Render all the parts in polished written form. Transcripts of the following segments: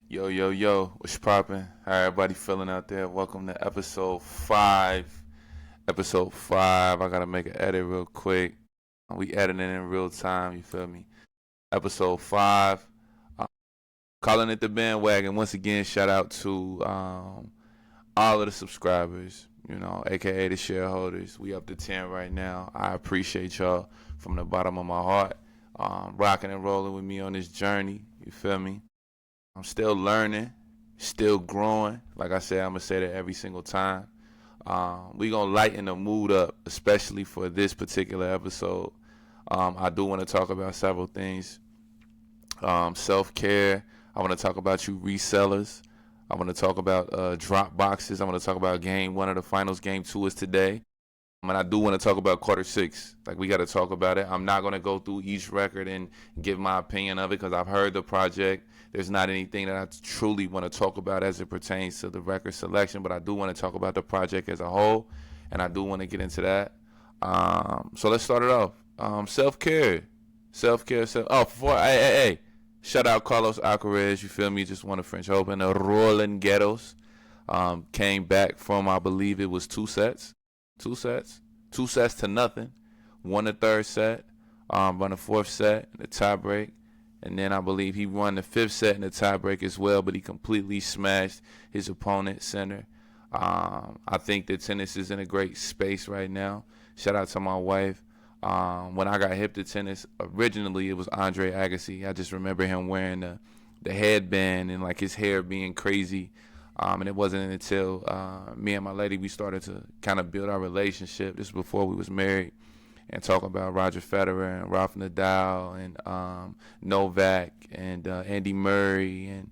Yo, yo, yo, what's poppin'? How everybody feeling out there? Welcome to episode 5. Episode 5. I gotta make an edit real quick. We editing in real time, you feel me? Episode 5. Uh, Calling it the Bandwagon. Once again, shout out to all of the subscribers, aka the shareholders. We up to 10 right now. I appreciate y'all from the bottom of my heart. Rocking and rolling with me on this journey, you feel me? I'm still learning, still growing. Like I said, I'm gonna say that every single time. We gonna lighten the mood up, especially for this particular episode. I do want to talk about several things. Self care. I want to talk about you resellers. I want to talk about drop boxes. I want to talk about game one of the finals. Game two is today. And I do want to talk about quarter six. Like, we got to talk about it. I'm not going to go through each record and give my opinion of it because I've heard the project. There's not anything that I truly want to talk about as it pertains to the record selection, but I do want to talk about the project as a whole, and I do want to get into that. So let's start it off. Self-care. Self-care. Hey. Shout out Carlos Alcaraz. You feel me? Just won the French Open. The Roland Garros. Came back from, I believe it was two sets to nothing. Won the third set, won the fourth set in the tiebreak, and then I believe he won the fifth set in the tiebreak as well, but he completely smashed his opponent center. I think that tennis is in a great space right now. Shout out to my wife. When I got hip to tennis, originally it was Andre Agassi. I just remember him wearing the headband and like his hair being crazy. And it wasn't until me and my lady, we started to kind of build our relationship. This was before we was married, and talk about Roger Federer and Rafa Nadal and Novak and Andy Murray, and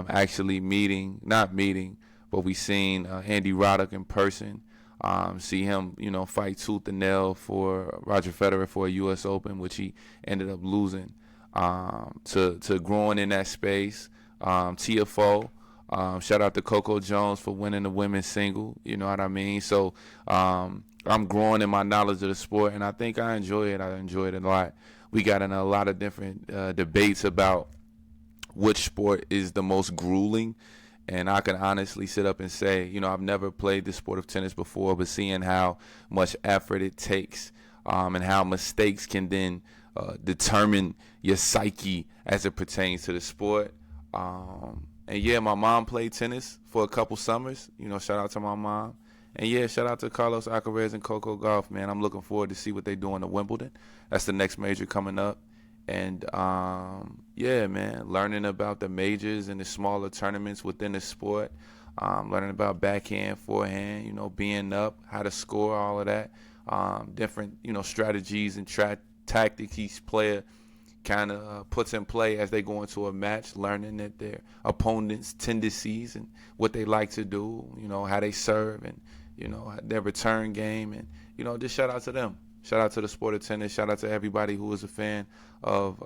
actually not meeting, but we seen Andy Roddick in person. See him, fight tooth and nail for Roger Federer for a U.S. Open, which he ended up losing. To growing in that space, TFO. Shout out to Coco Jones for winning the women's single. You know what I mean? So I'm growing in my knowledge of the sport, and I think I enjoy it. I enjoy it a lot. We got in a lot of different debates about which sport is the most grueling. And I can honestly sit up and say, I've never played the sport of tennis before, but seeing how much effort it takes and how mistakes can then determine your psyche as it pertains to the sport. And yeah, my mom played tennis for a couple summers. Shout out to my mom. And yeah, shout out to Carlos Alcaraz and Coco Golf, man. I'm looking forward to see what they doing at Wimbledon. That's the next major coming up. And yeah, man, learning about the majors and the smaller tournaments within the sport. Learning about backhand, forehand, being up, how to score, all of that. Different, strategies and tactics each player kind of puts in play as they go into a match, learning that their opponent's tendencies and what they like to do, how they serve, and, their return game. And, just shout out to them. Shout out to the sport of tennis. Shout out to everybody who is a fan of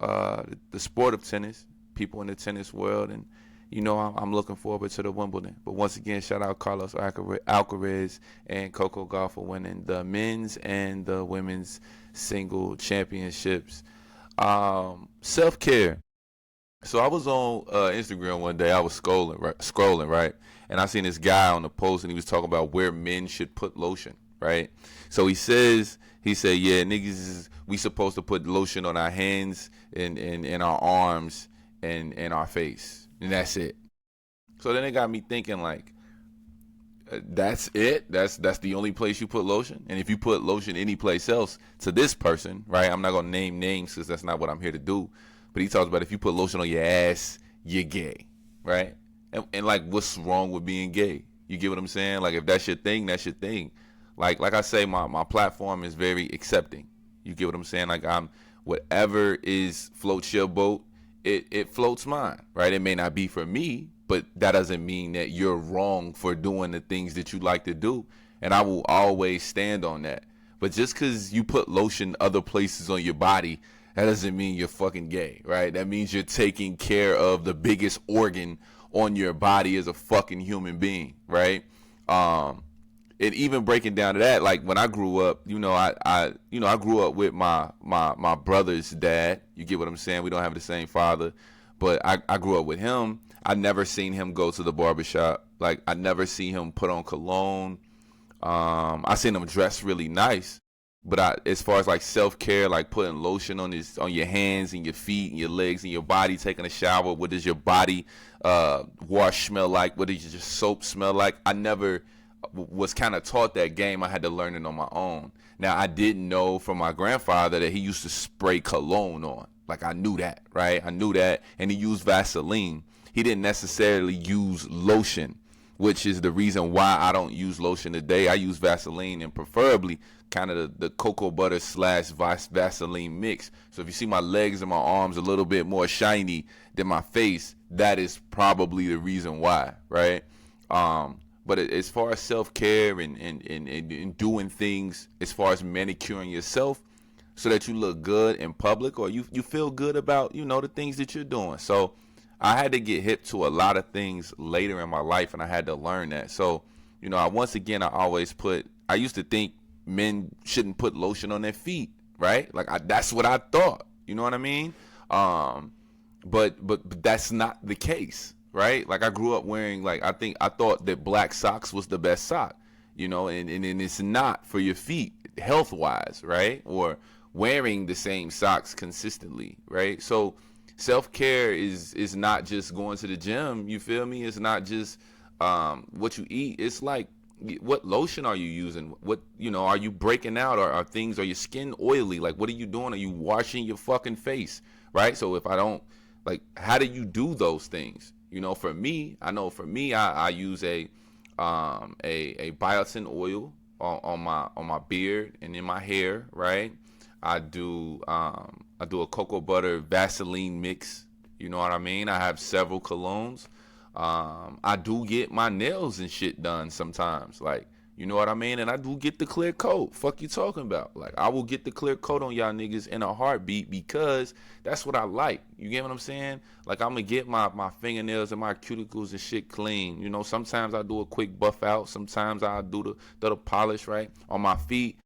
the sport of tennis, people in the tennis world. And, I'm looking forward to the Wimbledon. But once again, shout out Carlos Alcaraz and Coco Gauff for winning the men's and the women's single championships. Self-care. So I was on Instagram one day. I was scrolling, right? And I seen this guy on the post, and he was talking about where men should put lotion, right? So he said, yeah, niggas, we supposed to put lotion on our hands and our arms and our face, and that's it. So then it got me thinking, like, that's it? That's the only place you put lotion? And if you put lotion any place else to this person, right? I'm not going to name names because that's not what I'm here to do. But he talks about if you put lotion on your ass, you're gay, right? And like, what's wrong with being gay? You get what I'm saying? Like, if that's your thing, that's your thing. Like I say, my platform is very accepting. You get what I'm saying? Like, whatever floats your boat, it floats mine, right? It may not be for me, but that doesn't mean that you're wrong for doing the things that you like to do. And I will always stand on that. But just because you put lotion other places on your body, that doesn't mean you're fucking gay, right? That means you're taking care of the biggest organ on your body as a fucking human being, right? And even breaking down to that, like when I grew up, I grew up with my brother's dad. You get what I'm saying? We don't have the same father, but I grew up with him. I never seen him go to the barbershop. Like, I never seen him put on cologne. I seen him dress really nice. But as far as like self-care, like putting lotion on your hands and your feet and your legs and your body, taking a shower, what does your body wash smell like? What does your soap smell like? I never was kind of taught that game. I had to learn it on my own. Now, I didn't know from my grandfather that he used to spray cologne on. Like, I knew that, right? I knew that. And he used Vaseline. He didn't necessarily use lotion, which is the reason why I don't use lotion today. I use Vaseline, and preferably kind of the cocoa butter / Vaseline mix. So if you see my legs and my arms a little bit more shiny than my face, that is probably the reason why, right? But as far as self-care and doing things, as far as manicuring yourself so that you look good in public, or you feel good about, the things that you're doing. So I had to get hip to a lot of things later in my life, and I had to learn that. So, I used to think men shouldn't put lotion on their feet, right? Like, that's what I thought. You know what I mean? But that's not the case, right? Like, I grew up wearing, like, I thought that black socks was the best sock, and it's not for your feet health-wise, right? Or wearing the same socks consistently, right? So self-care is not just going to the gym, you feel me? It's not just what you eat. It's like, what lotion are you using? What, are you breaking out? Are your skin oily? Like, what are you doing? Are you washing your fucking face, right? So if I don't, like, how do you do those things? For me, I use a biotin oil on my beard and in my hair, right? I do a cocoa butter Vaseline mix. You know what I mean? I have several colognes. I do get my nails and shit done sometimes. Like, you know what I mean? And I do get the clear coat. Fuck you talking about? Like, I will get the clear coat on y'all niggas in a heartbeat because that's what I like. You get what I'm saying? Like, I'm going to get my fingernails and my cuticles and shit clean. Sometimes I do a quick buff out. Sometimes I do the polish, right? On my feet,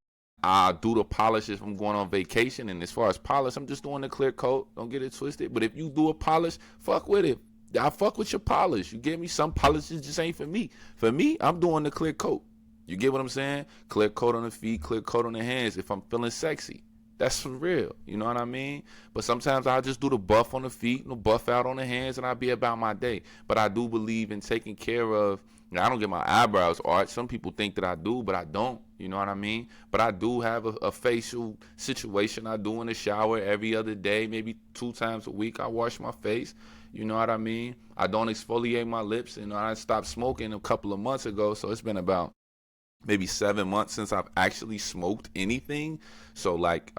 I do the polish if I'm going on vacation. And as far as polish, I'm just doing the clear coat. Don't get it twisted. But if you do a polish, fuck with it. I fuck with your polish. You get me? Some polishes just ain't for me. For me, I'm doing the clear coat. You get what I'm saying? Clear coat on the feet, clear coat on the hands if I'm feeling sexy. That's for real. You know what I mean? But sometimes I just do the buff on the feet and the buff out on the hands, and I'll be about my day. But I do believe in taking care of, I don't get my eyebrows arched. Some people think that I do, but I don't. You know what I mean? But I do have a facial situation I do in the shower every other day, maybe 2 times a week. I wash my face. You know what I mean? I don't exfoliate my lips. I stopped smoking a couple of months ago, so it's been about maybe 7 months since I've actually smoked anything. So like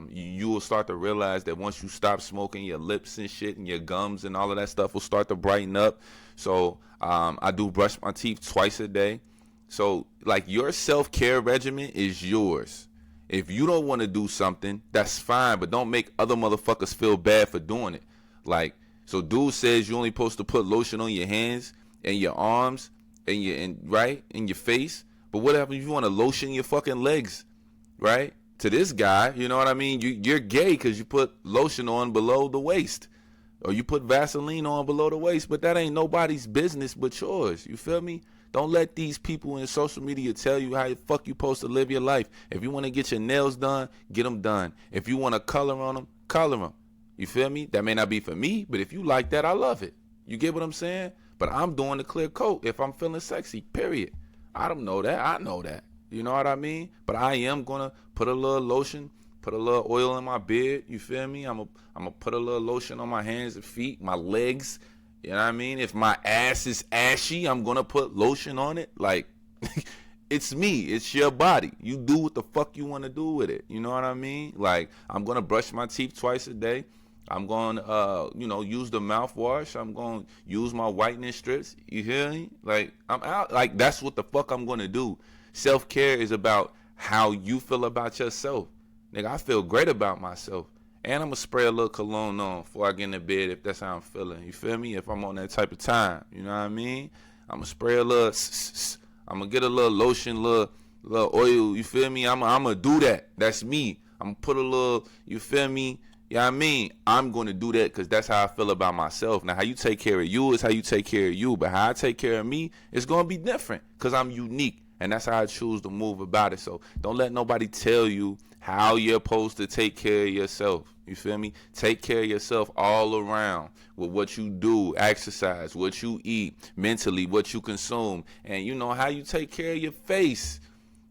you will start to realize that once you stop smoking, your lips and shit and your gums and all of that stuff will start to brighten up. So I do brush my teeth twice a day. So like, your self-care regimen is yours. If you don't want to do something, that's fine, but don't make other motherfuckers feel bad for doing it. Like, so dude says you only supposed to put lotion on your hands and your arms and your face. But what happens if you want to lotion your fucking legs, right? To this guy, you know what I mean? You're gay because you put lotion on below the waist, or you put Vaseline on below the waist. But that ain't nobody's business but yours. You feel me? Don't let these people in social media tell you how the fuck you supposed to live your life. If you want to get your nails done, get them done. If you want to color on them, color them. You feel me? That may not be for me, but if you like that, I love it. You get what I'm saying? But I'm doing the clear coat if I'm feeling sexy, period. I don't know that. I know that. You know what I mean? But I am going to put a little lotion, put a little oil in my beard. You feel me? I'm gonna put a little lotion on my hands and feet, my legs. You know what I mean? If my ass is ashy, I'm going to put lotion on it. Like, it's me. It's your body. You do what the fuck you want to do with it. You know what I mean? Like, I'm going to brush my teeth twice a day. I'm going to, use the mouthwash. I'm going to use my whitening strips. You hear me? Like, I'm out. Like, that's what the fuck I'm going to do. Self-care is about how you feel about yourself. Nigga, I feel great about myself. And I'm going to spray a little cologne on before I get into bed if that's how I'm feeling. You feel me? If I'm on that type of time. You know what I mean? I'm going to spray a little, I'm going to get a little lotion, little oil. You feel me? I'm going to do that. That's me. I'm going to put a little, you feel me? Yeah, I mean, I'm going to do that because that's how I feel about myself. Now, how you take care of you is how you take care of you, but how I take care of me is going to be different because I'm unique, and that's how I choose to move about it. So don't let nobody tell you how you're supposed to take care of yourself. You feel me? Take care of yourself all around with what you do, exercise, what you eat, mentally, what you consume, and you know how you take care of your face.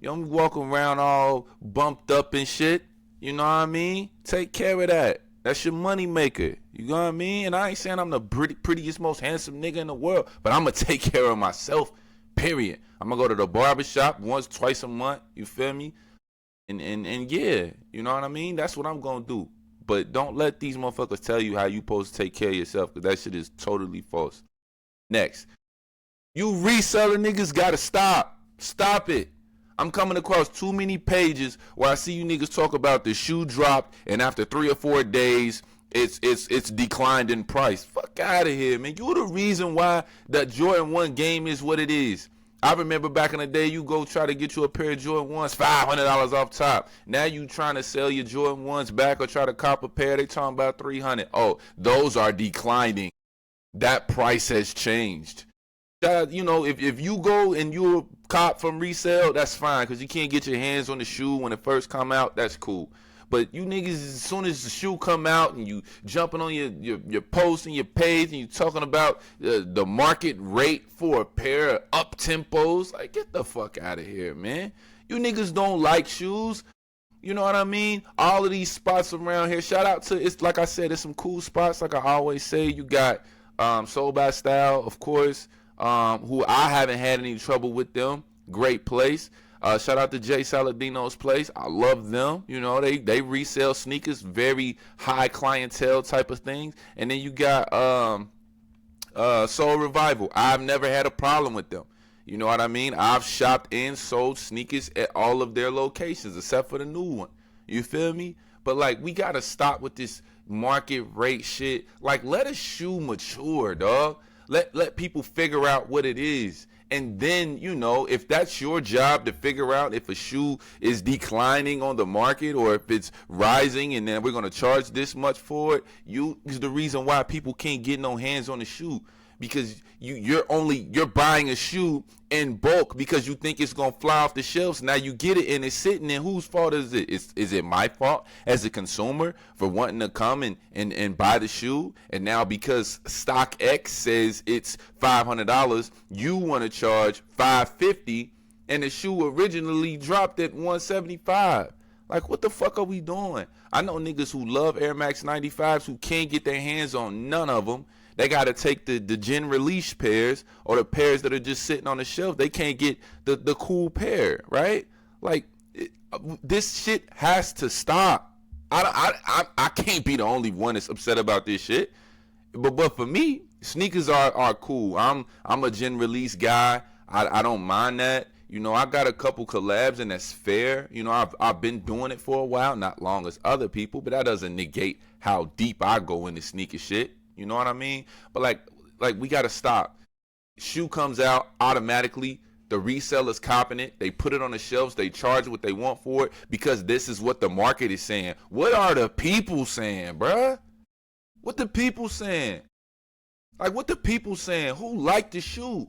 You don't walk around all bumped up and shit. You know what I mean? Take care of that. That's your money maker. You know what I mean? And I ain't saying I'm the prettiest, most handsome nigga in the world, but I'm going to take care of myself, period. I'm going to go to the barbershop once, twice a month. You feel me? And yeah, you know what I mean? That's what I'm going to do. But don't let these motherfuckers tell you how you supposed to take care of yourself, because that shit is totally false. Next. You reseller niggas got to stop. Stop it. I'm coming across too many pages where I see you niggas talk about the shoe dropped and after 3 or 4 days it's declined in price. Fuck out of here, man. You the reason why that Jordan 1 game is what it is. I remember back in the day, you go try to get you a pair of Jordan 1s, $500 off top. Now you trying to sell your Jordan 1s back or try to cop a pair, they talking about $300. Oh, those are declining. That price has changed. You know, if you go and you're cop from resale, that's fine, because you can't get your hands on the shoe when it first come out. That's cool. But you niggas, as soon as the shoe come out and you jumping on your post and your page and you talking about the market rate for a pair of up tempos, like, get the fuck out of here, man. You niggas don't like shoes. You know what I mean? All of these spots around here, shout out to, it's like I said, there's some cool spots. Like I always say, you got Soul by Style, of course. Who I haven't had any trouble with them. Great place. Shout out to Jay Saladino's place. I love them. You know, they resell sneakers, very high clientele type of things. And then you got Soul Revival. I've never had a problem with them. You know what I mean? I've shopped and sold sneakers at all of their locations except for the new one. You feel me? But like, we gotta stop with this market rate shit. Like, let a shoe mature, dog. Let people figure out what it is. And then, you know, if that's your job to figure out if a shoe is declining on the market or if it's rising and then we're going to charge this much for it, is the reason why people can't get no hands on the shoe. Because you're buying a shoe in bulk because you think it's gonna fly off the shelves. Now you get it and it's sitting there. Whose fault is it? Is it my fault as a consumer for wanting to come and buy the shoe? And now because StockX says it's $500, you want to charge $550, and the shoe originally dropped at $175. Like, what the fuck are we doing? I know niggas who love Air Max 95s who can't get their hands on none of them. They got to take the gen release pairs or the pairs that are just sitting on the shelf. They can't get the cool pair, right? Like, this shit has to stop. I can't be the only one that's upset about this shit. But for me, sneakers are cool. I'm a gen release guy. I don't mind that. You know, I got a couple collabs and that's fair. You know, I've been doing it for a while, not long as other people, but that doesn't negate how deep I go into sneaker shit. You know what I mean? But like we gotta stop. Shoe comes out automatically. The resellers copping it. They put it on the shelves. They charge what they want for it because this is what the market is saying. What are the people saying, bruh? What the people saying? Like, what the people saying? Who liked the shoe?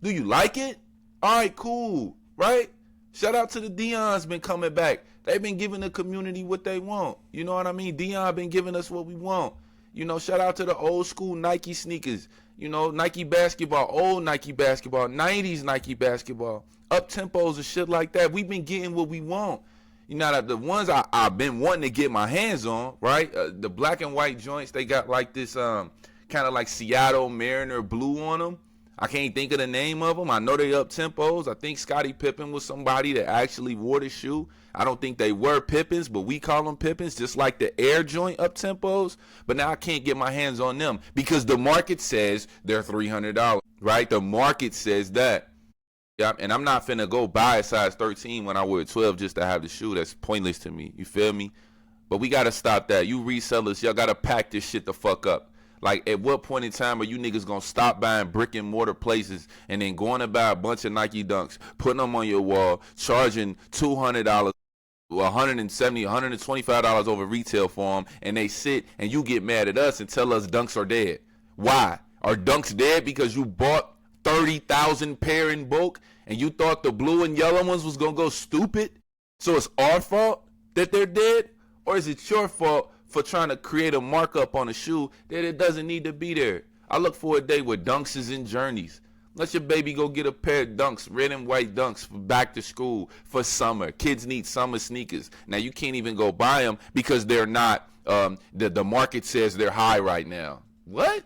Do you like it? All right, cool, right? Shout out to the Dion's been coming back. They've been giving the community what they want. You know what I mean? Dion been giving us what we want. You know, shout out to the old school Nike sneakers. You know, Nike basketball, old Nike basketball, 90s Nike basketball, up tempos and shit like that. We've been getting what we want. You know, the ones I've been wanting to get my hands on, right? The black and white joints, they got like this kind of like Seattle Mariner blue on them. I can't think of the name of them. I know they up tempos. I think Scottie Pippen was somebody that actually wore the shoe. I don't think they were Pippins, but we call them Pippins, just like the Air joint up tempos. But now I can't get my hands on them because the market says they're $300, right? The market says that. Yeah, and I'm not finna go buy a size 13 when I wear 12 just to have the shoe. That's pointless to me. You feel me? But we gotta stop that. You resellers, y'all gotta pack this shit the fuck up. Like, at what point in time are you niggas gonna stop buying brick and mortar places and then going to buy a bunch of Nike Dunks, putting them on your wall, charging $200? $170, $125 over retail for them, and they sit and you get mad at us and tell us dunks are dead. Why? Are dunks dead because you bought 30,000 pair in bulk and you thought the blue and yellow ones was going to go stupid? So it's our fault that they're dead? Or is it your fault for trying to create a markup on a shoe that it doesn't need to be there? I look for a day where dunks is in journeys. Let your baby go get a pair of dunks, red and white dunks for back to school, for summer. Kids need summer sneakers. Now, you can't even go buy them because they're not, the market says they're high right now. What?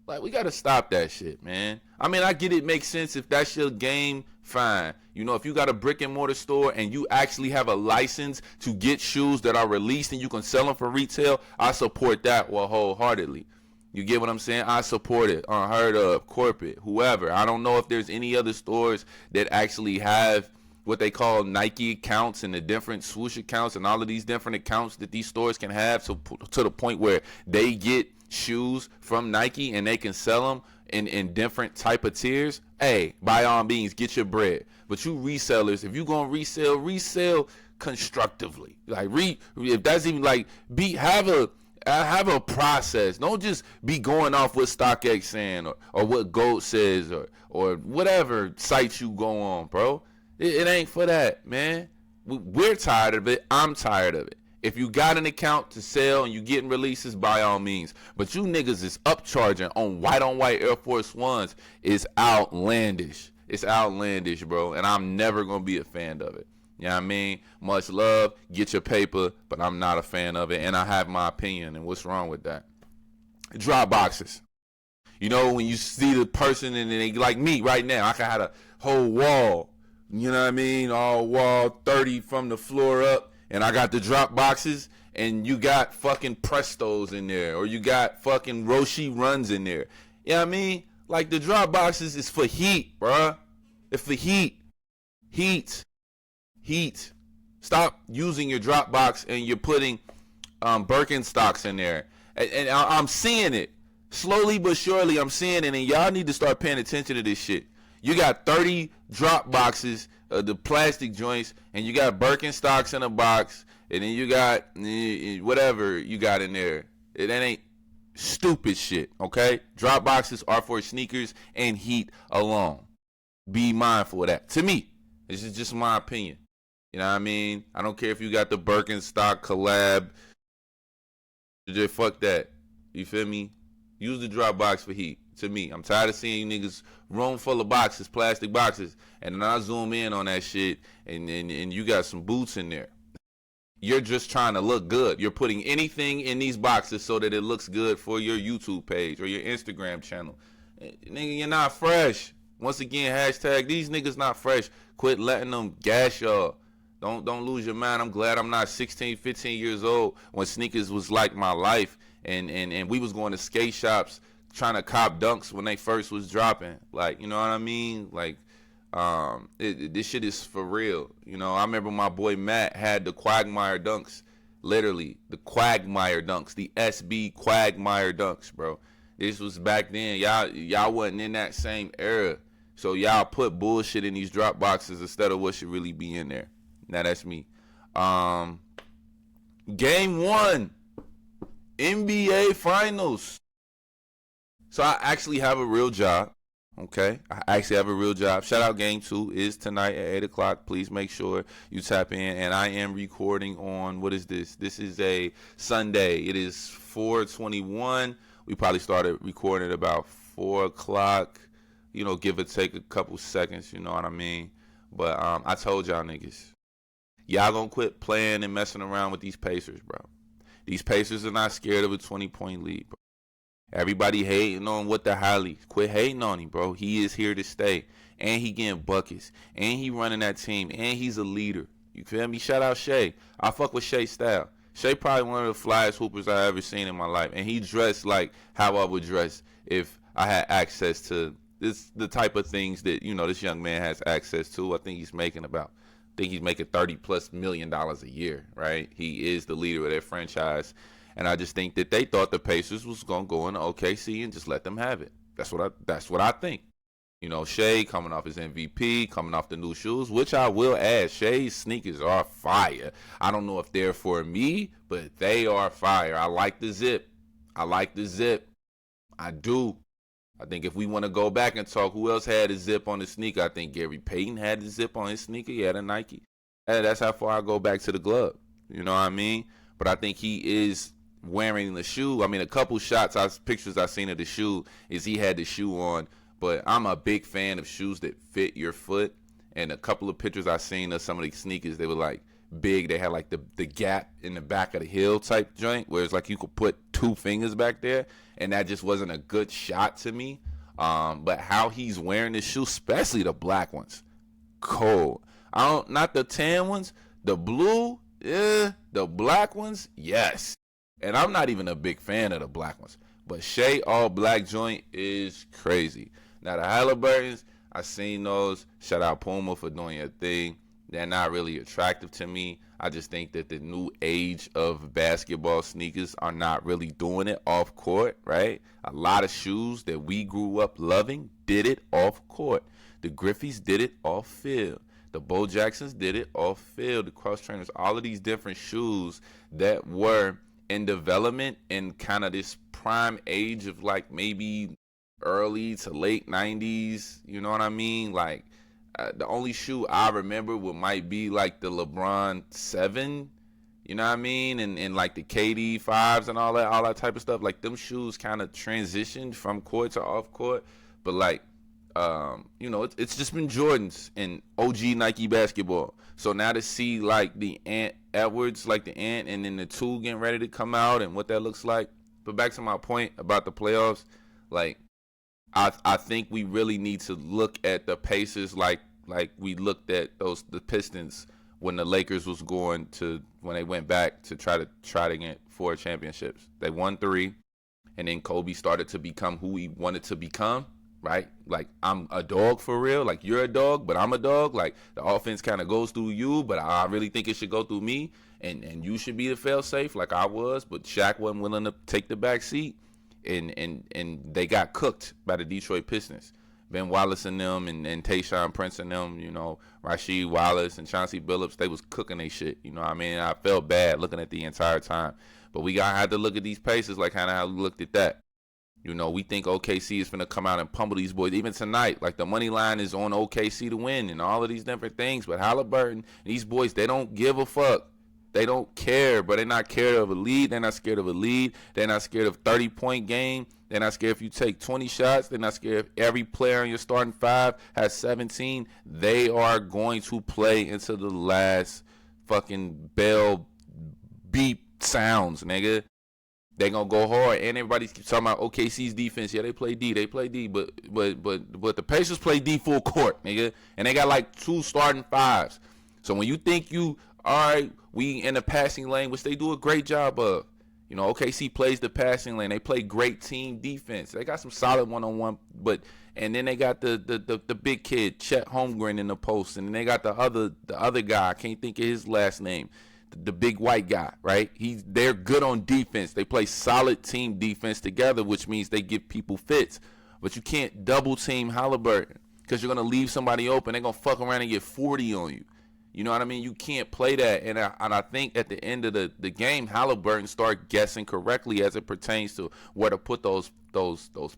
Like, we got to stop that shit, man. I mean, I get it makes sense if that's your game, fine. You know, if you got a brick and mortar store and you actually have a license to get shoes that are released and you can sell them for retail, I support that wholeheartedly. You get what I'm saying? I support it. Unheard of, corporate, whoever. I don't know if there's any other stores that actually have what they call Nike accounts and the different swoosh accounts and all of these different accounts that these stores can have, so to the point where they get shoes from Nike and they can sell them in different type of tiers. Hey, by all means, get your bread. But you resellers, if you gonna resell constructively. Like if that's even like have a process. Don't just be going off what StockX saying or what Gold says or whatever sites you go on, bro. It ain't for that, man. We're tired of it. I'm tired of it. If you got an account to sell and you getting releases, by all means. But you niggas is upcharging on white Air Force Ones is outlandish. It's outlandish, bro. And I'm never going to be a fan of it. You know what I mean? Much love, get your paper, but I'm not a fan of it, and I have my opinion, and what's wrong with that? Drop boxes. You know, when you see the person, and they like me right now, I can have a whole wall, you know what I mean? All wall 30 from the floor up, and I got the drop boxes, and you got fucking Prestos in there, or you got fucking Roshi runs in there. You know what I mean? Like, the drop boxes is for heat, bruh. It's for heat. Heat. Stop using your Dropbox and you're putting Birkenstocks in there. And I'm seeing it. Slowly but surely, I'm seeing it. And y'all need to start paying attention to this shit. You got 30 Dropboxes, the plastic joints, and you got Birkenstocks in a box. And then you got whatever you got in there. It ain't stupid shit, okay? Dropboxes are for sneakers and heat alone. Be mindful of that. To me, this is just my opinion. You know what I mean? I don't care if you got the Birkenstock collab. Just fuck that. You feel me? Use the Dropbox for heat. To me, I'm tired of seeing you niggas room full of boxes, plastic boxes, and then I zoom in on that shit, and you got some boots in there. You're just trying to look good. You're putting anything in these boxes so that it looks good for your YouTube page or your Instagram channel. Nigga, you're not fresh. Once again, hashtag these niggas not fresh. Quit letting them gas y'all. Don't lose your mind. I'm glad I'm not 16, 15 years old when sneakers was like my life, and we was going to skate shops trying to cop dunks when they first was dropping. Like, you know what I mean? Like, this shit is for real. You know, I remember my boy Matt had the Quagmire dunks, literally the Quagmire dunks, the SB Quagmire dunks, bro. This was back then. Y'all wasn't in that same era, so y'all put bullshit in these drop boxes instead of what should really be in there. Now that's me. Game 1, NBA Finals. So I actually have a real job. Okay, I actually have a real job. Shout out, Game 2 is tonight at 8 o'clock. Please make sure you tap in. And I am recording on, what is this? This is a Sunday. It is 4/21. We probably started recording at about 4 o'clock. You know, give or take a couple seconds. You know what I mean? But I told y'all niggas, y'all gonna quit playing and messing around with these Pacers, bro. These Pacers are not scared of a 20-point lead, bro. Everybody hating on what the Holly. Quit hating on him, bro. He is here to stay. And he getting buckets. And he running that team. And he's a leader. You feel me? Shout out Shea. I fuck with Shea's style. Shea probably one of the flyest hoopers I ever seen in my life. And he dressed like how I would dress if I had access to the type of things that, you know, this young man has access to. I think he's making $30+ million a year, right? He is the leader of their franchise. And I just think that they thought the Pacers was gonna go into OKC and just let them have it. That's what I think. You know, Shea coming off his MVP, coming off the new shoes, which I will add, Shea's sneakers are fire. I don't know if they're for me, but they are fire. I like the zip. I do. I think if we want to go back and talk, who else had a zip on the sneaker? I think Gary Payton had the zip on his sneaker. He had a Nike. And that's how far I go back to the glove. You know what I mean? But I think he is wearing the shoe. I mean, a couple pictures I seen of the shoe is he had the shoe on. But I'm a big fan of shoes that fit your foot. And a couple of pictures I seen of some of these sneakers, they were like big. They had like the gap in the back of the heel type joint, where it's like you could put 2 fingers back there. And that just wasn't a good shot to me. But how he's wearing the shoe, especially the black ones, cold. Not the tan ones, the blue, yeah, the black ones, yes. And I'm not even a big fan of the black ones. But Shea all black joint is crazy. Now the Halliburtons, I seen those. Shout out Puma for doing your thing. They're not really attractive to me. I just think that the new age of basketball sneakers are not really doing it off court, right? A lot of shoes that we grew up loving did it off court. The Griffeys did it off field. The Bo Jacksons did it off field. The cross trainers, all of these different shoes that were in development in kind of this prime age of like maybe early to late 90s. You know what I mean? Like, the only shoe I remember might be like the LeBron 7, you know what I mean? And like the KD 5s and all that type of stuff. Like them shoes kind of transitioned from court to off court. But like, you know, it's just been Jordans and OG Nike basketball. So now to see like the Ant Edwards, like the Ant, and then the 2 getting ready to come out and what that looks like. But back to my point about the playoffs, like, I think we really need to look at the Pacers like we looked at the Pistons when the Lakers was when they went back to try to get 4 championships. They won 3, and then Kobe started to become who he wanted to become, right? Like, I'm a dog for real. Like, you're a dog, but I'm a dog. Like, the offense kind of goes through you, but I really think it should go through me, and you should be the fail-safe like I was, but Shaq wasn't willing to take the back seat. And they got cooked by the Detroit Pistons. Ben Wallace and them and Tayshaun Prince and them, you know, Rasheed Wallace and Chauncey Billups, they was cooking they shit. You know what I mean? I felt bad looking at the entire time. But we had to look at these Pacers like kind of how we looked at that. You know, we think OKC is going to come out and pummel these boys. Even tonight, like the money line is on OKC to win and all of these different things. But Halliburton, these boys, they don't give a fuck. They don't care, but they're not scared of a lead. They're not scared of a lead. They're not scared of 30-point game. They're not scared if you take 20 shots. They're not scared if every player in your starting 5 has 17. They are going to play into the last fucking bell beep sounds, nigga. They gonna go hard, and everybody keeps talking about OKC's defense. Yeah, they play D, but the Pacers play D full court, nigga, and they got like 2 starting 5s. So when you think all right, we in the passing lane, which they do a great job of. You know, OKC plays the passing lane. They play great team defense. They got some solid one-on-one, and then they got the big kid, Chet Holmgren, in the post, and then they got the other guy. I can't think of his last name. The big white guy, right? They're good on defense. They play solid team defense together, which means they give people fits. But you can't double team Halliburton because you're gonna leave somebody open. They're gonna fuck around and get 40 on you. You know what I mean? You can't play that. And I think at the end of the game, Halliburton started guessing correctly as it pertains to where to put those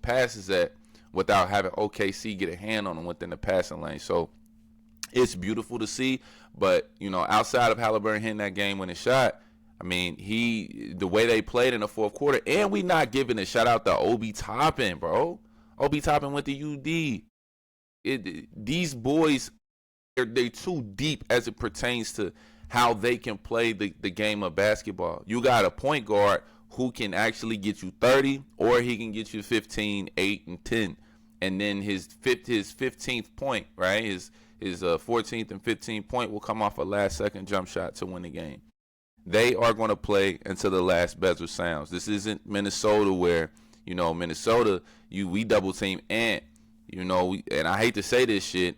passes at without having OKC get a hand on them within the passing lane. So it's beautiful to see. But, you know, outside of Halliburton hitting that game-winning shot, I mean, the way they played in the fourth quarter, and we not giving a shout-out to Obi Toppin, bro. Obi Toppin went to UD. These boys, they're too deep as it pertains to how they can play the game of basketball. You got a point guard who can actually get you 30, or he can get you 15, 8, and 10. And then his 15th point, right, his 14th and 15th point will come off a last-second jump shot to win the game. They are going to play until the last buzzer sounds. This isn't Minnesota where, you know, we double-team Ant. You know, and I hate to say this shit,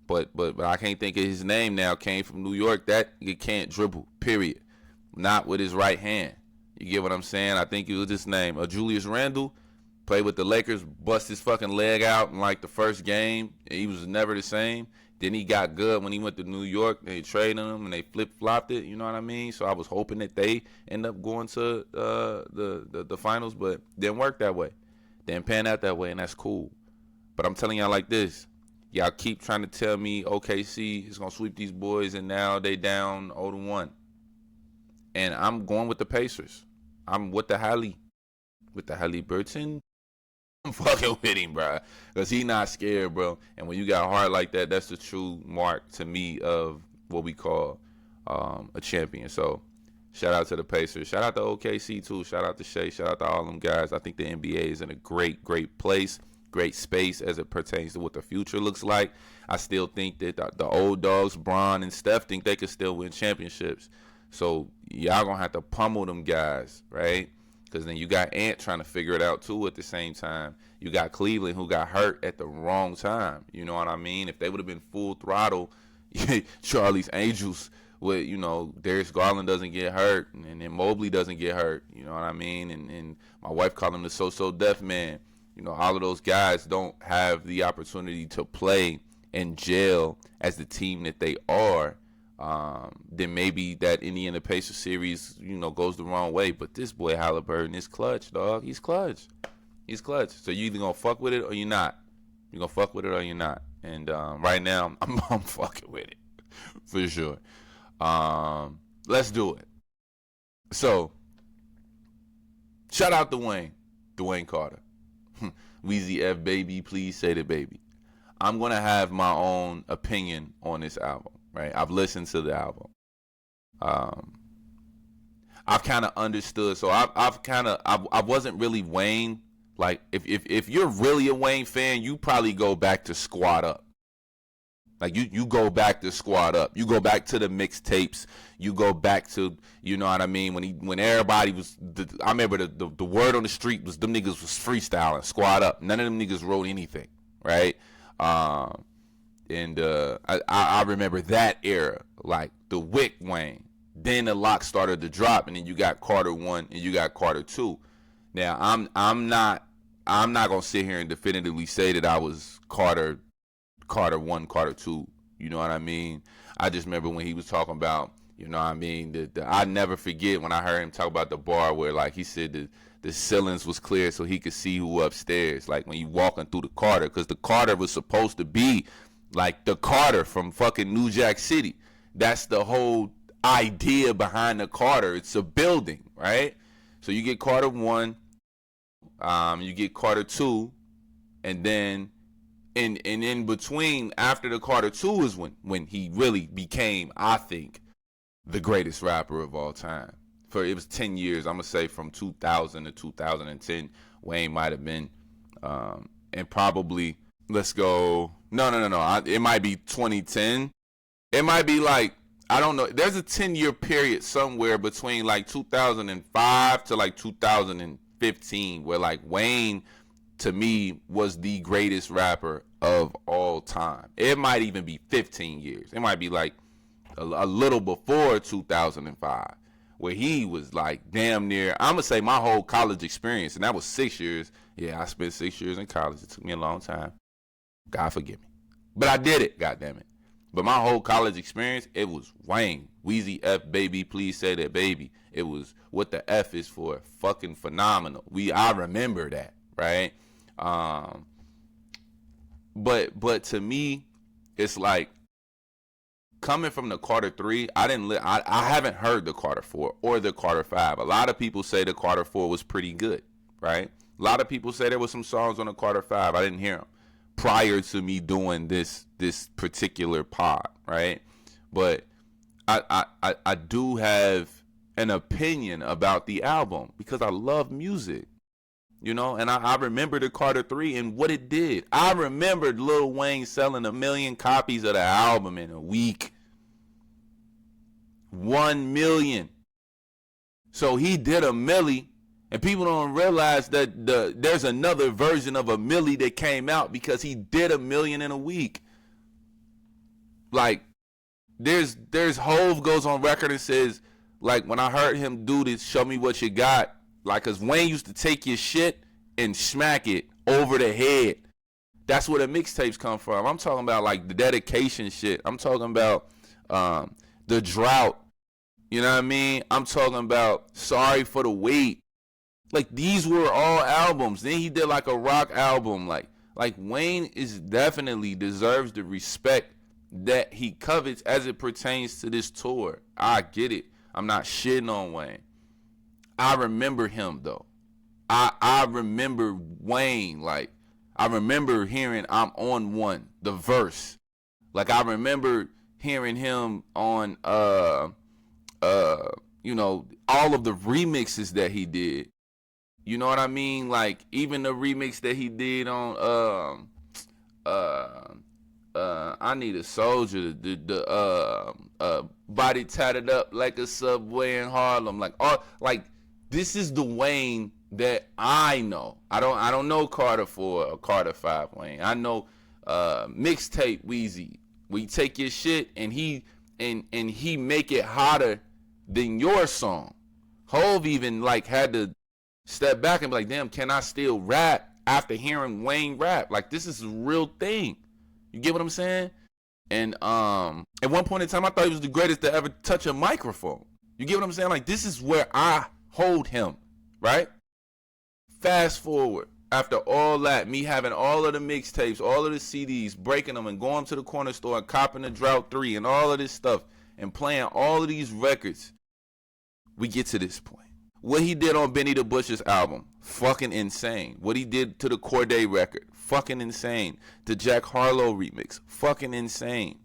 but I can't think of his name now. Came from New York. That he can't dribble, period. Not with his right hand. You get what I'm saying? I think it was his name. Julius Randle. Played with the Lakers, bust his fucking leg out in like the first game. He was never the same. Then he got good when he went to New York. They traded him and they flip-flopped it, you know what I mean? So I was hoping that they end up going to the finals, but didn't work that way. Didn't pan out that way, and that's cool. But I'm telling y'all like this. Y'all keep trying to tell me OKC is going to sweep these boys, and now they down 0-1. And I'm going with the Pacers. I'm with the Halliburton. I'm fucking with him, bro, because he not scared, bro. And when you got heart like that, that's the true mark to me of what we call a champion. So shout out to the Pacers. Shout out to OKC, too. Shout out to Shea. Shout out to all them guys. I think the NBA is in a great, great place, great space as it pertains to what the future looks like. I still think that the old dogs, Bron and Steph, think they could still win championships. So y'all going to have to pummel them guys, right? Because then you got Ant trying to figure it out, too, at the same time. You got Cleveland, who got hurt at the wrong time. You know what I mean? If they would have been full throttle, Charlie's Angels, with, Darius Garland doesn't get hurt, and then Mobley doesn't get hurt. You know what I mean? And my wife called him the so-so deaf man. All of those guys don't have the opportunity to play and gel as the team that they are. Then maybe that Indiana Pacers series, goes the wrong way. But this boy Halliburton is clutch, dog. He's clutch. So you either gonna fuck with it or you're not. You're gonna fuck with it or you're not. And right now, I'm fucking with it for sure. Let's do it. So, shout out to Dwayne Carter. Weezy F baby, please say the baby. I'm gonna have my own opinion on this album. Right, I've listened to the album. I've kind of understood. So I wasn't really Wayne. Like if you're really a Wayne fan, you probably go back to Squad Up. Like you go back to Squad Up. You go back to the mixtapes. You go back to, you know what I mean, when everybody was. I remember the word on the street was them niggas was freestyling Squad Up. None of them niggas wrote anything, right? And I remember that era, like the Wick Wayne. Then the lock started to drop, and then you got Carter 1 and you got Carter 2. Now I'm not gonna sit here and definitively say that I was Carter 1, Carter 2. You know what I mean? I just remember when he was talking about, you know what I mean, I never forget when I heard him talk about the bar where, like, he said the ceilings was clear so he could see who upstairs. Like when you walking through the Carter, because the Carter was supposed to be like the Carter from fucking New Jack City. That's the whole idea behind the Carter. It's a building, right? So you get Carter 1, you get Carter 2, and then in between, after the Carter 2 is when he really became, I think, the greatest rapper of all time. It was 10 years. I'm going to say from 2000 to 2010, Wayne might have been, and probably, let's go, no. It might be 2010. It might be like, I don't know. There's a 10-year period somewhere between like 2005 to like 2015 where like Wayne, to me, was the greatest rapper of all time. It might even be 15 years. It might be like a little before 2005 where he was like damn near, I'm going to say my whole college experience, and that was 6 years. Yeah, I spent 6 years in college. It took me a long time. God forgive me. But I did it, goddammit. But my whole college experience, it was Wayne. Weezy F baby, please say that baby. It was what the F is for. Fucking phenomenal. I remember that, right? But to me, it's like coming from the Carter 3, I haven't heard the Carter 4 or the Carter 5. A lot of people say the Carter 4 was pretty good, right? A lot of people say there was some songs on the Carter 5. I didn't hear them prior to me doing this particular pod, right? But I do have an opinion about the album because I love music, and I remember the Carter 3 and what it did. I remembered Lil Wayne selling 1 million copies of the album in a week. 1 million. So he did a milli. And people don't realize that there's another version of a milli that came out because he did 1 million in a week. Like, there's Hove goes on record and says, like, when I heard him do this, show me what you got. Like, because Wayne used to take your shit and smack it over the head. That's where the mixtapes come from. I'm talking about like the dedication shit. I'm talking about the drought. You know what I mean? I'm talking about Sorry for the Wait. Like, these were all albums. Then he did like a rock album. Like Wayne is definitely deserves the respect that he covets as it pertains to this tour. I get it. I'm not shitting on Wayne. I remember him though. I remember Wayne. Like, I remember hearing I'm on One, the verse. Like, I remember hearing him on you know, all of the remixes that he did. You know what I mean? Like, even the remix that he did on I Need a Soldier, the body tatted up like a subway in Harlem. Like this is the Wayne that I know. I don't know Carter 4 or Carter 5 Wayne. I know mixtape Weezy. We take your shit and he make it hotter than your song. Hove even like had to step back and be like, damn, can I still rap after hearing Wayne rap? Like, this is a real thing. You get what I'm saying? And at one point in time, I thought he was the greatest to ever touch a microphone. You get what I'm saying? Like, this is where I hold him, right? Fast forward, after all that, me having all of the mixtapes, all of the CDs, breaking them and going to the corner store and copping the Drought 3 and all of this stuff and playing all of these records, we get to this point. What he did on Benny the Butcher's album, fucking insane. What he did to the Corday record, fucking insane. The Jack Harlow remix, fucking insane.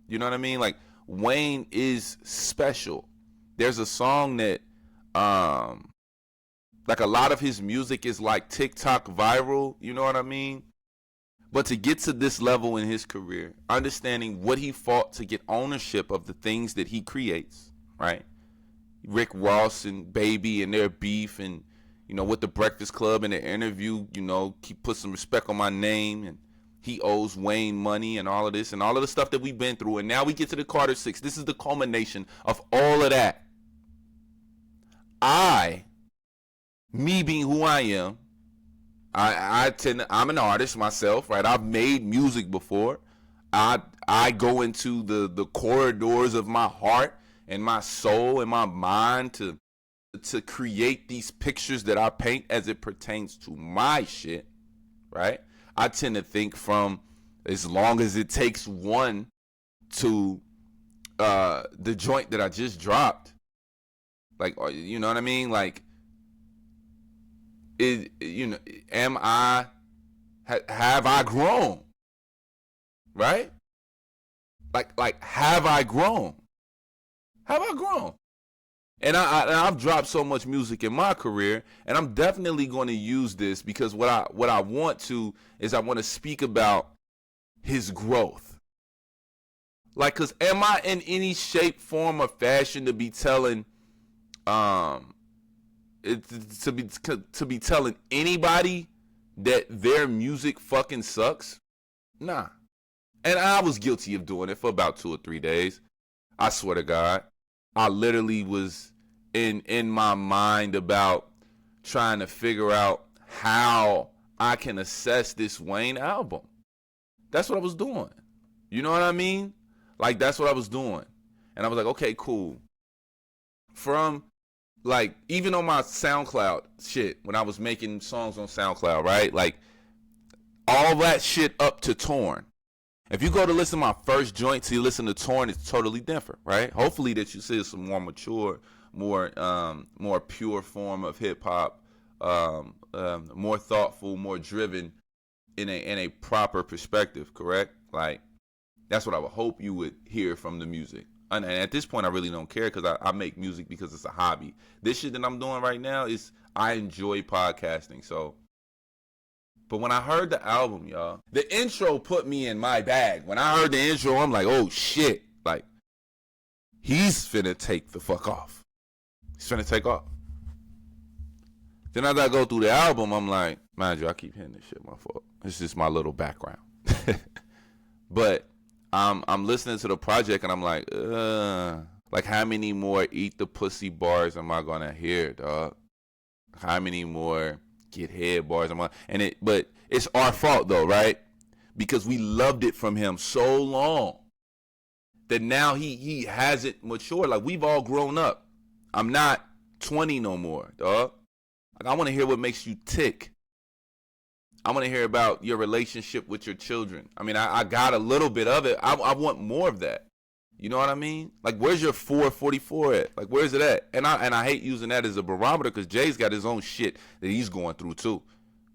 You know what I mean? Like, Wayne is special. There's a song that, like, a lot of his music is like TikTok viral, you know what I mean? But to get to this level in his career, understanding what he fought to get ownership of the things that he creates, right? Rick Ross and Baby and their beef, and, you know, with the Breakfast Club in the interview, you know, he put some respect on my name, and he owes Wayne money and all of this and all of the stuff that we've been through. And now we get to the Carter 6. This is the culmination of all of that. Me being who I am, I'm an artist myself, right? I've made music before. I go into the corridors of my heart and my soul and my mind to create these pictures that I paint as it pertains to my shit, right? I tend to think from as long as it takes one to the joint that I just dropped. Like, you know what I mean? Like, have I grown? Right? Like, have I grown? Have I grown? And I've dropped so much music in my career, and I'm definitely going to use this because what I want to is I want to speak about his growth. Like, cause am I in any shape, form, or fashion to be telling to be telling anybody that their music fucking sucks? Nah. And I was guilty of doing it for about 2 or 3 days. I swear to God. I literally was in my mind about trying to figure out how I can assess this Wayne album. That's what I was doing. You know what I mean? Like, that's what I was doing. And I was like, okay, cool. From, like, even on my SoundCloud shit, when I was making songs on SoundCloud, right? Like, all that shit up to Torn. If you go to listen to my first joint till you listen to Torn, it's totally different, right? Hopefully that you see some more mature, more pure form of hip hop, more thoughtful, more driven in a proper perspective, correct? Like, that's what I would hope you would hear from the music. And at this point, I really don't care because I make music because it's a hobby. This shit that I'm doing right now is I enjoy podcasting, so. But when I heard the album, y'all, the intro put me in my bag. When I heard the intro, I'm like, oh, shit. Like, he's finna take the fuck off. He's finna take off. Then as I go through the album, I'm like, mind you, I keep hitting this shit, my fault. It's just my little background. But I'm listening to the project, and I'm like how many more Eat the Pussy bars am I going to hear, dog? How many more get head bars. But it's our fault though, right? Because we loved it from him so long that now he hasn't matured. Like, we've all grown up. I'm not 20 no more, dog. Like, I want to hear what makes you tick. I want to hear about your relationship with your children. I mean, I got a little bit of it. I want more of that. You know what I mean? Like, where's your 444 at? Like, where's it at? And I hate using that as a barometer because Jay's got his own shit that he's going through too.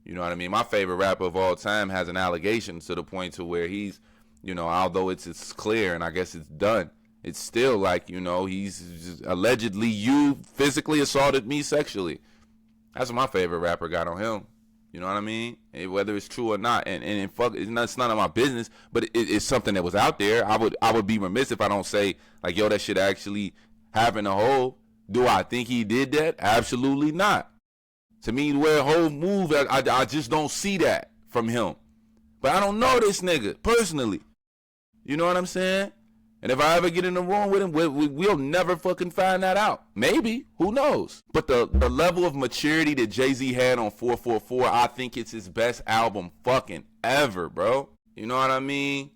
You know what I mean? My favorite rapper of all time has an allegation to the point to where he's, you know, although it's clear and I guess it's done, it's still like, you know, he's just allegedly you physically assaulted me sexually. That's what my favorite rapper got on him. You know what I mean? Whether it's true or not, and fuck, it's none of my business. But it's something that was out there. I would be remiss if I don't say like, yo, that shit actually happened to Hov. Do I think he did that? Absolutely not. To me, the way Hov move, I just don't see that from him. But I don't know this nigga personally. You know what I'm saying? And if I ever get in the room with him, we'll never fucking find that out. Maybe. Who knows? But the level of maturity that Jay-Z had on 444, I think it's his best album fucking ever, bro. You know what I mean?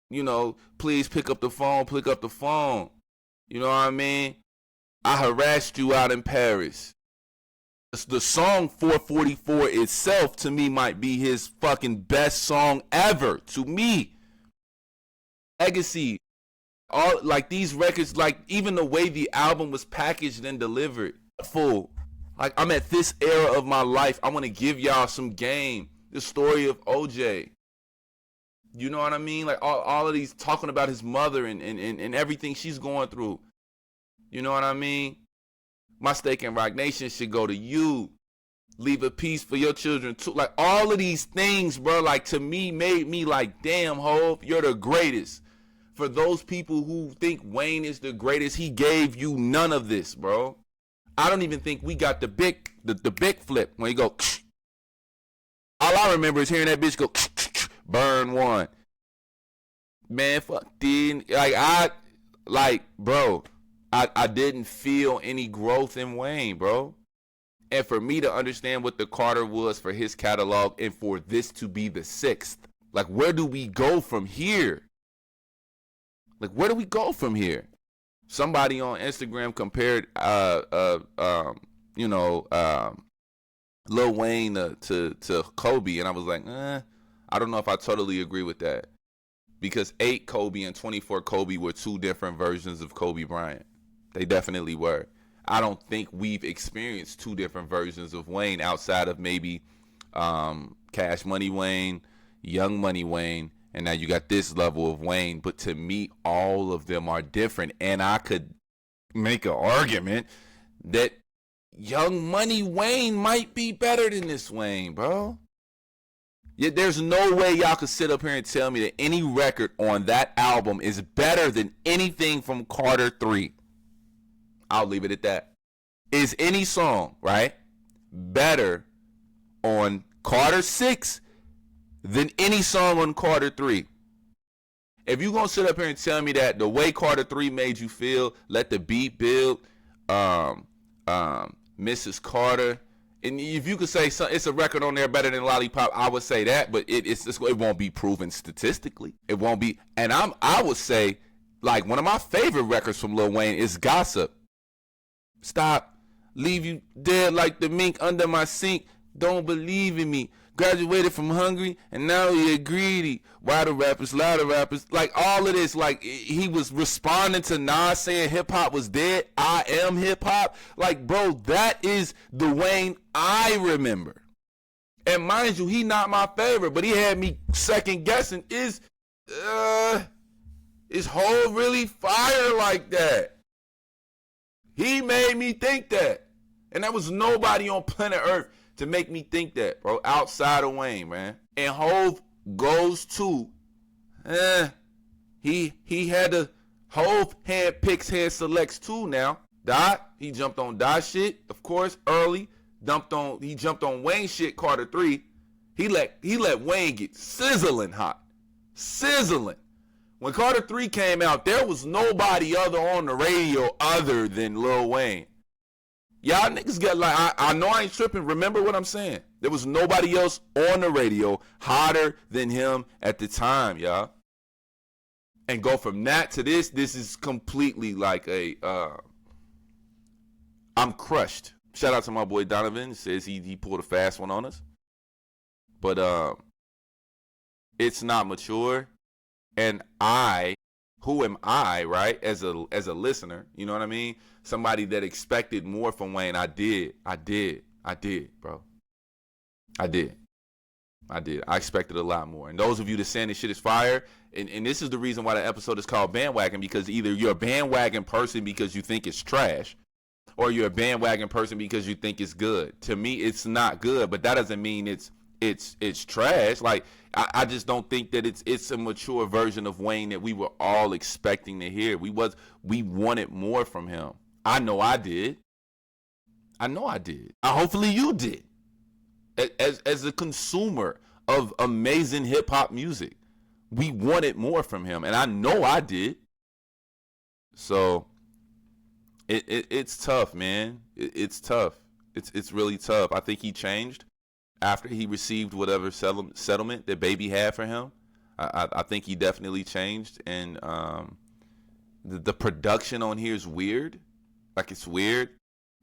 You know, please pick up the phone, pick up the phone. You know what I mean? I harassed you out in Paris. The song 444 itself, to me, might be his fucking best song ever. To me. Legacy, all like these records, like even the way the album was packaged and delivered, full. Like, I'm at this era of my life. I want to give y'all some game. The story of OJ. You know what I mean? Like all of these talking about his mother and everything she's going through. You know what I mean? My Stake in Rock Nation should go to you. Leave a piece for your children too. Like, all of these things, bro, like, to me, made me like, damn, Hov, you're the greatest. For those people who think Wayne is the greatest, he gave you none of this, bro. I don't even think we got the big flip when you go. All I remember is hearing that bitch go burn one. Man, fuck, dude. Bro, I didn't feel any growth in Wayne, bro. And for me to understand what the Carter was for his catalog and for this to be the 6th, like, where do we go from here? Like, where do we go from here? Somebody on Instagram compared, Lil Wayne to Kobe, and I was like, I don't know if I totally agree with that, because 8 Kobe and 24 Kobe were two different versions of Kobe Bryant. They definitely were. I don't think we've experienced two different versions of Wayne outside of maybe Cash Money Wayne, Young Money Wayne, and now you got this level of Wayne. But to me, all of them are different. And I could make an argument that Young Money Wayne might be better than this Wayne, bro. Yet there's no way y'all could sit up here and tell me that any record on that album is better than anything from Carter 3. I'll leave it at that. Is any song, right, better on Carter 6 than any song on Carter 3? If you're going to sit up here and tell me that the way Carter 3 made you feel, Let the Beat Build, Mrs. Carter, and if you could say it's a record on there better than Lollipop, I would say that, but it won't be proven statistically. It won't be. And I would say, like, one of my favorite records from Lil Wayne is Gossip. Stop, leave you dead like the mink under my sink. Don't believe in me. Graduated from hungry and now you're greedy. Why the rappers, louder rappers, like all of this, like he was responding to Nas saying hip hop was dead. I am hip hop. Like, bro, that is the Wayne I remember. And mind you, he not my favorite, but he had me second guessing. Is Hov really fire like that? He made me think that. And there was nobody on planet Earth to make me think that, bro, outside of Wayne, man. And Hov goes to, he had a, Hov hand picks, hand selects too now. Dot, he jumped on Dot shit, of course, early. He jumped on Wayne shit, Carter 3. He let Wayne get sizzling hot. Sizzling. When Carter 3 came out, there was nobody other on the radio other than Lil Wayne. Y'all niggas get like, I know I ain't tripping. Remember what I'm saying. There was nobody else on the radio hotter than him at the time, y'all. And go from that to this is completely like I'm crushed. Shout out to my boy Donovan. Says he pulled a fast one on us. But it's not mature. And who am I, right? As a listener, you know what I mean? Somebody that expected more from Wayne. I did, bro. I did. I expected a lot more. And those of you that saying this shit is fire, and this is the reason why the episode is called Bandwagon, because either you're a bandwagon person because you think it's trash, or you're a bandwagon person because you think it's good. To me, it's not good, but that doesn't mean it's trash. Like, I just don't think that it's a mature version of Wayne that we were all expecting to hear. We wanted more from him. I know I did. Hopefully you did. As a consumer of amazing hip hop music, we wanted more from him, and I know I did. So it's tough, man. It's tough. It's really tough. I think he changed after he received whatever settlement that Baby had for him. I think he definitely changed, and the production on here is weird. Like, it's weird.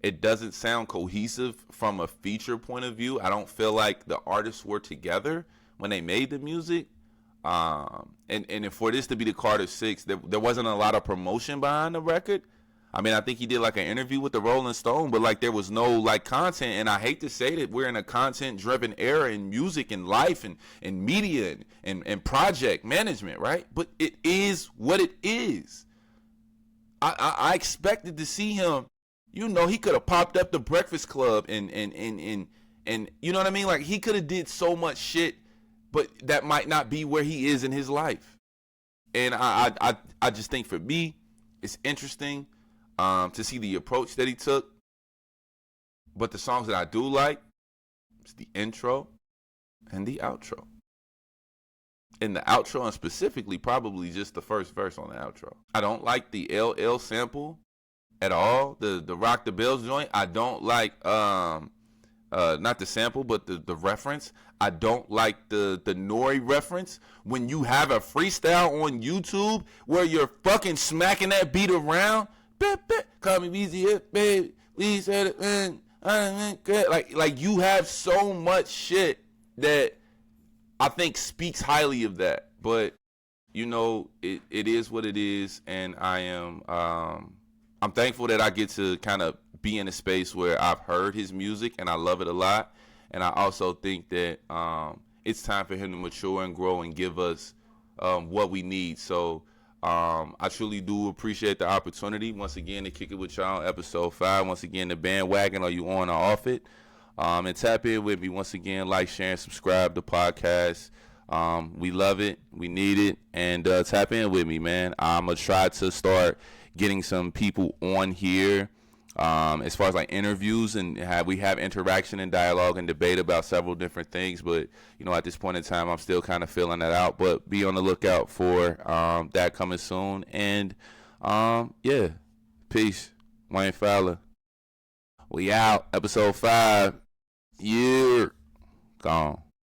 It doesn't sound cohesive from a feature point of view. I don't feel like the artists were together when they made the music. And for this to be the Carter 6, there wasn't a lot of promotion behind the record. I mean, I think he did like an interview with the Rolling Stone, but like there was no like content. And I hate to say that we're in a content-driven era in music and life and media and project management, right? But it is what it is. I expected to see him. You know, he could have popped up the Breakfast Club and you know what I mean? Like, he could have did so much shit, but that might not be where he is in his life. And I just think for me, it's interesting to see the approach that he took. But the songs that I do like is the intro and the outro. In the outro, and specifically probably just the first verse on the outro. I don't like the LL sample at all. The Rock the Bells joint. I don't like not the sample, but the reference. I don't like the Nori reference. When you have a freestyle on YouTube where you're fucking smacking that beat around, call me easy, baby. We said it, man. Like you have so much shit that I think speaks highly of that. But you know, it is what it is, and I'm thankful that I get to kind of be in a space where I've heard his music and I love it a lot. And I also think that it's time for him to mature and grow and give us what we need. So I truly do appreciate the opportunity once again to kick it with y'all on episode 5. Once again, the bandwagon, are you on or off it? And tap in with me once again, like, share, and subscribe to the podcast. We love it, we need it, and tap in with me, man. I'm gonna try to start getting some people on here as far as like interviews, and we have interaction and dialogue and debate about several different things. But you know, at this point in time, I'm still kind of filling that out. But be on the lookout for that coming soon. And yeah, peace. Wayne Fowler, we out. Episode 5. Yeah, gone.